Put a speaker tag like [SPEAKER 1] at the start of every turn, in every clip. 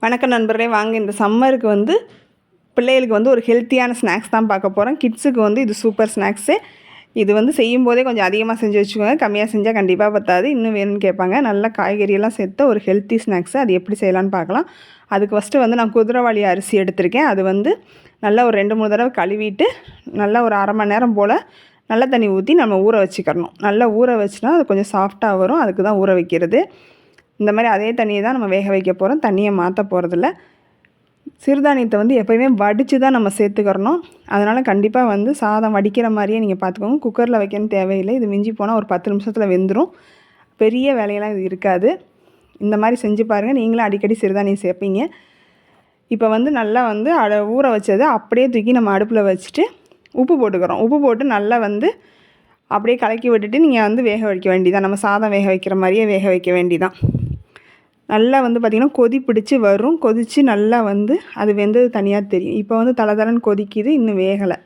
[SPEAKER 1] வணக்கம் நண்பர்களே, வாங்க இந்த சம்மருக்கு பிள்ளைகளுக்கு ஒரு ஹெல்த்தியான ஸ்நாக்ஸ் தான் பார்க்க போகிறோம். கிட்ஸுக்கு இது சூப்பர் ஸ்நாக்ஸு. இது செய்யும்போதே கொஞ்சம் அதிகமாக செஞ்சு வச்சுக்கோங்க. கம்மியாக செஞ்சால் கண்டிப்பாக பத்தாது, இன்னும் வேணும்னு கேட்பாங்க. நல்ல காய்கறியெல்லாம் சேர்த்து ஒரு ஹெல்த்தி ஸ்நாக்ஸு. அது எப்படி செய்யலான்னு பார்க்கலாம். அதுக்கு ஃபஸ்ட்டு நான் குதிரைவாலி அரிசி எடுத்திருக்கேன். அது நல்லா ஒரு 2-3 தடவை கழுவிட்டு நல்லா ஒரு அரை மணி நேரம் போல் நல்ல தண்ணி ஊற்றி நம்ம ஊற வச்சுக்கிறணும். நல்லா ஊற வச்சுனா அது கொஞ்சம் சாஃப்டாக வரும். அதுக்கு தான் ஊற வைக்கிறது. இந்த மாதிரி அதே தண்ணியை தான் நம்ம வேக வைக்க போகிறோம். தண்ணியை மாற்ற போகிறதில்ல. சிறுதானியத்தை எப்போயுமே வடித்து தான் நம்ம சேர்த்துக்கிறணும். அதனால் கண்டிப்பாக சாதம் வடிக்கிற மாதிரியே நீங்கள் பார்த்துக்கோங்க. குக்கரில் வைக்கணும் தேவையில்லை. இது மிஞ்சி போனால் ஒரு 10 நிமிஷத்தில் வெந்துடும். பெரிய வேலையெல்லாம் இது இருக்காது. இந்த மாதிரி செஞ்சு பாருங்கள். நீங்களும் அடிக்கடி சிறுதானியம் சேர்ப்பீங்க. இப்போ நல்லா ஊற வச்சதை அப்படியே தூக்கி நம்ம அடுப்பில் வச்சுட்டு உப்பு போட்டுக்கிறோம். உப்பு போட்டு நல்லா அப்படியே கலக்கி விட்டுட்டு நீங்கள் வேக வைக்க வேண்டியதான். நம்ம சாதம் வேக வைக்கிற மாதிரியே வேக வைக்க வேண்டியதான். நல்லா பார்த்திங்கன்னா கொதி பிடிச்சி வரும். கொதித்து நல்லா அது வெந்தது தனியாக தெரியும். இப்போ தளதளன்னு கொதிக்குது, இன்னும் வேகலை.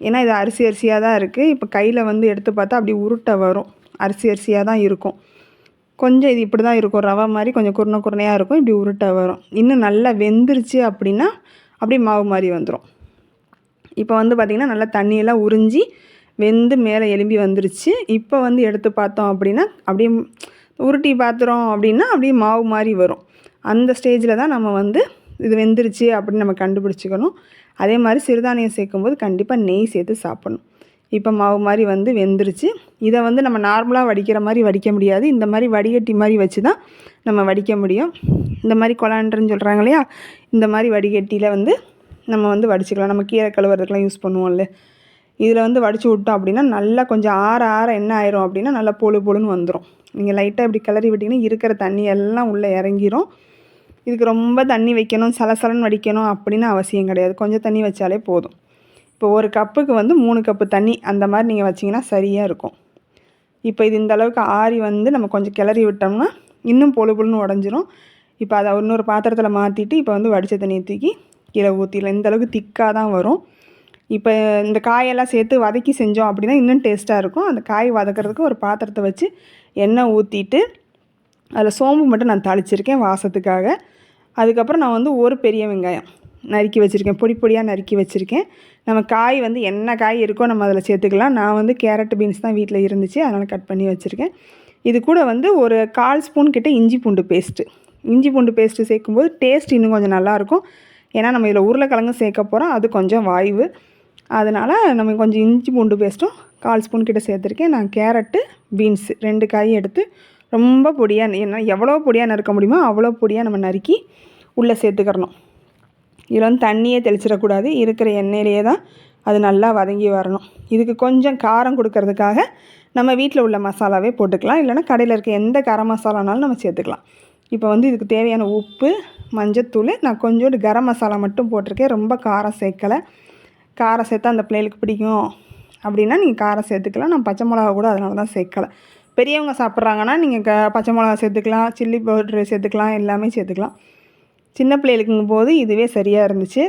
[SPEAKER 1] ஏன்னா இது அரிசியாக தான் இருக்குது. இப்போ கையில் எடுத்து பார்த்தா அப்படி உருட்டை வரும். அரிசியாக தான் இருக்கும். கொஞ்சம் இது இப்படி தான் இருக்கும். ரவை மாதிரி கொஞ்சம் குருணையாக இருக்கும். இப்படி உருட்டை வரும். இன்னும் நல்லா வெந்துருச்சு அப்படின்னா அப்படியே மாவு மாதிரி வந்துடும். இப்போ பார்த்திங்கன்னா நல்லா தண்ணியெல்லாம் உறிஞ்சி வெந்து மேலே எலும்பி வந்துருச்சு. இப்போ எடுத்து பார்த்தோம் அப்படின்னா அப்படியே உருட்டி பார்த்துறோம் அப்படின்னா அப்படியே மாவு மாதிரி வரும். அந்த ஸ்டேஜில் தான் நம்ம இது வெந்துருச்சு அப்படின்னு நம்ம கண்டுபிடிச்சிக்கணும். அதே மாதிரி சிறுதானியம் சேர்க்கும்போது கண்டிப்பாக நெய் சேர்த்து சாப்பிடணும். இப்போ மாவு மாதிரி வெந்துருச்சு. இதை நம்ம நார்மலாக வடிக்கிற மாதிரி வடிக்க முடியாது. இந்த மாதிரி வடிகட்டி மாதிரி வச்சு தான் நம்ம வடிக்க முடியும். இந்த மாதிரி கொலாண்டர்னு சொல்கிறாங்க இல்லையா, இந்த மாதிரி வடிகட்டியில் நம்ம வடிச்சிக்கலாம். நம்ம கீரை கழுவுறதுக்கெலாம் யூஸ் பண்ணுவோம்ல. இதில் வடித்து விட்டோம் அப்படின்னா நல்லா கொஞ்சம் ஆற என்ன ஆயிரும் அப்படின்னா நல்லா பொழுன்னு வந்துடும். நீங்கள் லைட்டாக இப்படி கிளறி விட்டிங்கன்னா இருக்கிற தண்ணி எல்லாம் உள்ளே இறங்கிரும். இதுக்கு ரொம்ப தண்ணி வைக்கணும், சலசலன்னு வடிக்கணும் அப்படின்னு அவசியம் கிடையாது. கொஞ்சம் தண்ணி வச்சாலே போதும். இப்போ ஒரு கப்புக்கு 3 கப்பு தண்ணி அந்த மாதிரி நீங்கள் வச்சிங்கன்னா சரியாக இருக்கும். இப்போ இது இந்த அளவுக்கு ஆறி நம்ம கொஞ்சம் கிளறி விட்டோம்னா இன்னும் பொழுன்னு உடஞ்சிரும். இப்போ அதை இன்னொரு பாத்திரத்தில் மாற்றிட்டு இப்போ வடித்த தண்ணியை தூக்கி கீழே ஊற்றிடலாம். இந்த அளவுக்கு திக்காக தான் வரும். இப்போ இந்த காயெல்லாம் சேர்த்து வதக்கி செஞ்சோம் அப்படின்னா இன்னும் டேஸ்ட்டாக இருக்கும். அந்த காய் வதக்கிறதுக்கு ஒரு பாத்திரத்தை வச்சு எண்ணெய் ஊற்றிட்டு அதில் சோம்பு மட்டும் நான் தாளிச்சிருக்கேன் வாசத்துக்காக. அதுக்கப்புறம் நான் ஒரு பெரிய வெங்காயம் நறுக்கி வச்சுருக்கேன். பொடியாக நறுக்கி வச்சுருக்கேன். நம்ம காய் என்ன காய் இருக்கோ நம்ம அதில் சேர்த்துக்கலாம். நான் கேரட் பீன்ஸ் தான் வீட்டில் இருந்துச்சு, அதனால் கட் பண்ணி வச்சுருக்கேன். இது கூட ஒரு 1/4 ஸ்பூன் கிட்ட இஞ்சி பூண்டு பேஸ்ட்டு சேர்க்கும்போது டேஸ்ட் இன்னும் கொஞ்சம் நல்லாயிருக்கும். ஏன்னா நம்ம இதில் உருளைக்கிழங்கு சேர்க்க போகிறோம். அது கொஞ்சம் வாய்வு. அதனால் நம்ம கொஞ்சம் இஞ்சி பூண்டு பேஸ்ட்டும் 1/4 ஸ்பூன் கிட்ட சேர்த்துருக்கேன். நான் கேரட்டு பீன்ஸு 2 காய் எடுத்து ரொம்ப பொடியாக, என்ன எவ்வளோ பொடியாக நறுக்க முடியுமோ அவ்வளோ பொடியாக நம்ம நறுக்கி உள்ளே சேர்த்துக்கிறணும். இதில் தண்ணியே தெளிச்சிடக்கூடாது. இருக்கிற எண்ணெயிலேயே தான் அது நல்லா வதங்கி வரணும். இதுக்கு கொஞ்சம் காரம் கொடுக்கறதுக்காக நம்ம வீட்டில் உள்ள மசாலாவே போட்டுக்கலாம். இல்லைனா கடையில் இருக்க எந்த கரம் மசாலானாலும் நம்ம சேர்த்துக்கலாம். இப்போ இதுக்கு தேவையான உப்பு, மஞ்சத்தூள், நான் கொஞ்சோண்டு கரம் மசாலா மட்டும் போட்டிருக்கேன். ரொம்ப காரம் சேர்க்கலை. காரம் சேர்த்தா அந்த பிள்ளைகளுக்கு பிடிக்கும் அப்படின்னா நீங்கள் காரம் சேர்த்துக்கலாம். நான் பச்சை மிளகா கூட அதனால தான் சேர்க்கலை. பெரியவங்க சாப்பிட்றாங்கன்னா நீங்கள் பச்சை மிளகா சேர்த்துக்கலாம், சில்லி பவுட்ரு சேர்த்துக்கலாம், எல்லாமே சேர்த்துக்கலாம். சின்ன பிள்ளைகளுக்குங்கும் போது இதுவே சரியாக இருந்துச்சு.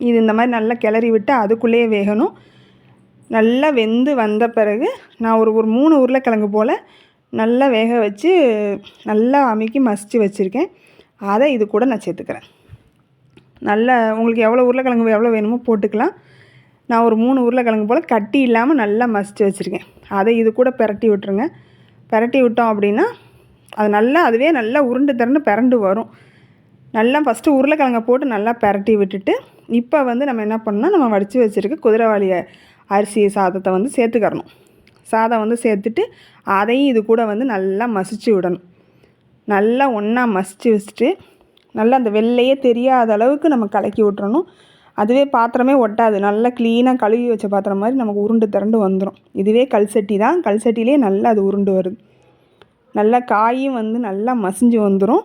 [SPEAKER 1] இது இந்த மாதிரி நல்லா கிளறி விட்டு அதுக்குள்ளேயே வேகணும். நல்லா வெந்து வந்த பிறகு நான் ஒரு 3 உருளைக்கிழங்கு போல் நல்லா வேக வச்சு நல்லா அமுக்கி மசித்து வச்சுருக்கேன். அதை இது கூட நான் சேர்த்துக்கிறேன். நல்லா உங்களுக்கு எவ்வளோ உருளைக்கிழங்கு எவ்வளோ வேணுமோ போட்டுக்கலாம். நான் ஒரு 3 உருளைக்கிழங்கு போல் கட்டி இல்லாமல் நல்லா மசித்து வச்சுருக்கேன். அதை இது கூட பிரட்டி விட்டுருங்க. பிரட்டி விட்டோம் அப்படின்னா அது அதுவே நல்லா உருண்டு திரண்டு பிரண்டு வரும். நல்லா ஃபஸ்ட்டு உருளைக்கிழங்கை போட்டு நல்லா பிரட்டி விட்டுட்டு இப்போ நம்ம என்ன பண்ணால் நம்ம வடித்து வச்சுருக்க குதிரைவாலி அரிசி சாதத்தை சேர்த்துக்கிறணும். சாதம் சேர்த்துட்டு அதையும் இது கூட நல்லா மசிச்சு விடணும். நல்லா ஒன்றா மசித்து வச்சுட்டு நல்லா அந்த வெள்ளையே தெரியாத அளவுக்கு நம்ம கலக்கி விட்டுறணும். அதுவே பாத்திரமே ஒட்டாது. நல்லா க்ளீனாக கழுவி வச்ச பாத்திரம் மாதிரி நமக்கு உருண்டு திரண்டு வந்துடும். இதுவே கல்சட்டி தான். கல்சட்டிலே நல்லா அது உருண்டு வருது. நல்லா காயும் நல்லா மசிஞ்சு வந்துடும்.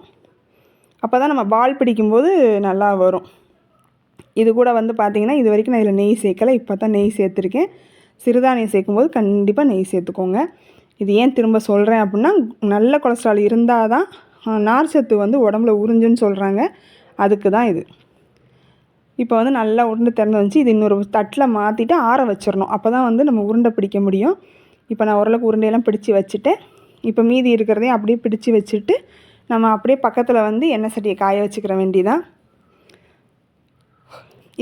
[SPEAKER 1] அப்போ தான் நம்ம பால் பிடிக்கும்போது நல்லா வரும். இது கூட பார்த்திங்கன்னா இது வரைக்கும் நான் இதில் நெய் சேர்க்கலை. இப்போ தான் நெய் சேர்த்துருக்கேன். சிறுதானியம் சேர்க்கும்போது கண்டிப்பாக நெய் சேர்த்துக்கோங்க. இது ஏன் திரும்ப சொல்கிறேன் அப்படின்னா, நல்ல கொலஸ்ட்ரால் இருந்தால் தான் நார் சத்து உடம்புல உறிஞ்சுன்னு சொல்கிறாங்க. அதுக்கு தான் இது. இப்போ நல்லா உருண்டை திறந்து வந்துச்சு. இது இன்னொரு தட்டில் மாற்றிட்டு ஆற வச்சிடணும். அப்போ தான் நம்ம உருண்டை பிடிக்க முடியும். இப்போ நான் ஓரளவுக்கு உருண்டையெல்லாம் பிடிச்சி வச்சுட்டேன். இப்போ மீதி இருக்கிறதையும் அப்படியே பிடிச்சி வச்சுட்டு நம்ம அப்படியே பக்கத்தில் வந்து எண்ணெய் சட்டியை காய வச்சுக்கிற வேண்டியதான்.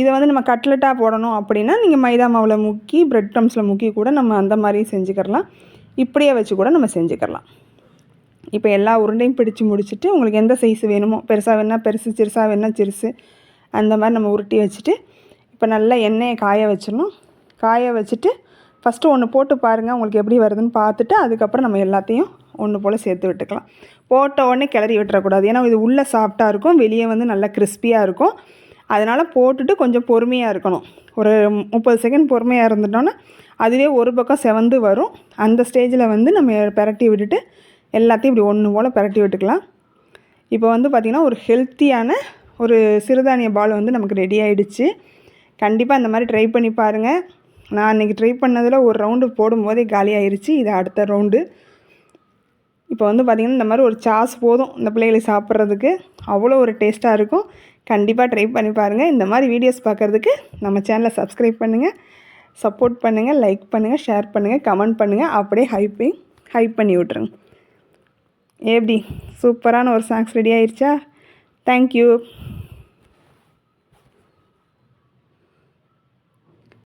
[SPEAKER 1] இதை வந்து நம்ம கட்லெட்டாக போடணும் அப்படின்னா நீங்கள் மைதா மாவில் முக்கி ப்ரெட் க்ரம்ஸில் முக்கி கூட நம்ம அந்த மாதிரி செஞ்சுக்கிறலாம். இப்படியே வச்சு கூட நம்ம செஞ்சுக்கிறலாம். இப்போ எல்லா உருண்டையும் பிடிச்சி முடிச்சுட்டு உங்களுக்கு எந்த சைஸ் வேணுமோ, பெருசாக வேணா பெருசு, சிறுசாக வேணா சிறுசு, அந்த மாதிரி நம்ம உருட்டி வச்சுட்டு இப்போ நல்லா எண்ணெயை காய வச்சிடணும். காய வச்சுட்டு ஃபஸ்ட்டு ஒன்று போட்டு பாருங்கள், உங்களுக்கு எப்படி வருதுன்னு பார்த்துட்டு அதுக்கப்புறம் நம்ம எல்லாத்தையும் ஒன்று போல் சேர்த்து விட்டுக்கலாம். போட்ட உடனே கிளறி விட்டுறக்கூடாது. ஏன்னா இது உள்ளே சாஃப்டாக இருக்கும், வெளியே வந்து நல்லா கிறிஸ்பியாக இருக்கும். அதனால் போட்டுட்டு கொஞ்சம் பொறுமையாக இருக்கணும். ஒரு 30 செகண்ட் பொறுமையாக இருந்துட்டோன்னா அதுவே ஒரு பக்கம் செவந்து வரும். அந்த ஸ்டேஜில் வந்து நம்ம பிரட்டி விட்டுட்டு எல்லாத்தையும் இப்படி ஒன்று போல் பிரட்டி விட்டுக்கலாம். இப்போ வந்து பார்த்திங்கன்னா ஒரு ஹெல்த்தியான ஒரு சிறுதானிய பால் வந்து நமக்கு ரெடி ஆகிடுச்சு. கண்டிப்பாக இந்த மாதிரி ட்ரை பண்ணி பாருங்கள். நான் அன்றைக்கி ட்ரை பண்ணதில் ஒரு ரவுண்டு போடும்போதே காலி ஆயிடுச்சு. இது அடுத்த ரவுண்டு. இப்போ வந்து பார்த்திங்கன்னா இந்த மாதிரி ஒரு சாஸ் போதும் இந்த பிள்ளைகளுக்கு சாப்பிட்றதுக்கு. அவ்வளோ ஒரு டேஸ்ட்டாக இருக்கும். கண்டிப்பாக ட்ரை பண்ணி பாருங்கள். இந்த மாதிரி வீடியோஸ் பார்க்குறதுக்கு நம்ம சேனலை சப்ஸ்கிரைப் பண்ணுங்கள், சப்போர்ட் பண்ணுங்கள், லைக் பண்ணுங்கள், ஷேர் பண்ணுங்கள், கமெண்ட் பண்ணுங்கள். அப்படியே ஹைப் பண்ணி விட்ருங்க. எப்படி சூப்பரான ஒரு ஸ்நாக்ஸ் ரெடி ஆயிடுச்சா? தேங்க்யூ.